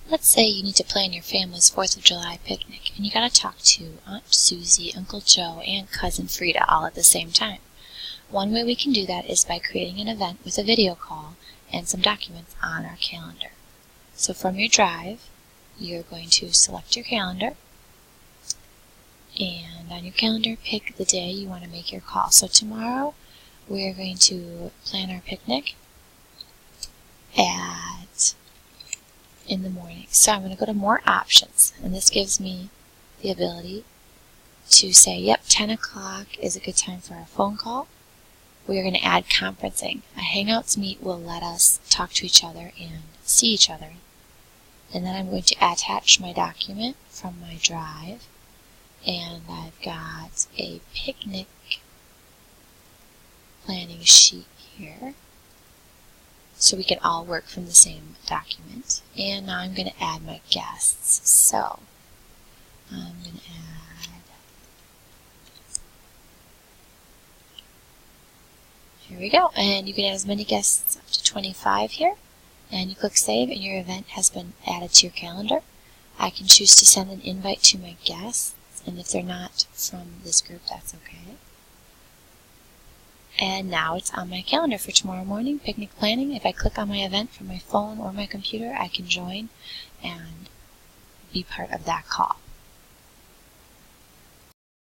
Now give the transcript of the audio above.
Let's say you need to plan your family's 4th of July picnic, and you gotta talk to Aunt Susie, Uncle Joe, and Cousin Frida all at the same time. One way we can do that is by creating an event with a video call and some documents on our calendar. So from your drive, you're going to select your calendar, and on your calendar, pick the day you want to make your call. So tomorrow, we're going to plan our picnic in the morning. So I'm going to go to more options, and this gives me the ability to say, yep, 10 o'clock is a good time for our phone call. We're going to add conferencing. A Hangouts meet will let us talk to each other and see each other. And then I'm going to attach my document from my drive, and I've got a picnic planning sheet here, so we can all work from the same document. And now I'm going to add my guests. So I'm going to add, here we go, and you can add as many guests up to 25 here, and you click save and your event has been added to your calendar. I can choose to send an invite to my guests, and if they're not from this group, that's okay. And now it's on my calendar for tomorrow morning, picnic planning. If I click on my event from my phone or my computer, I can join and be part of that call.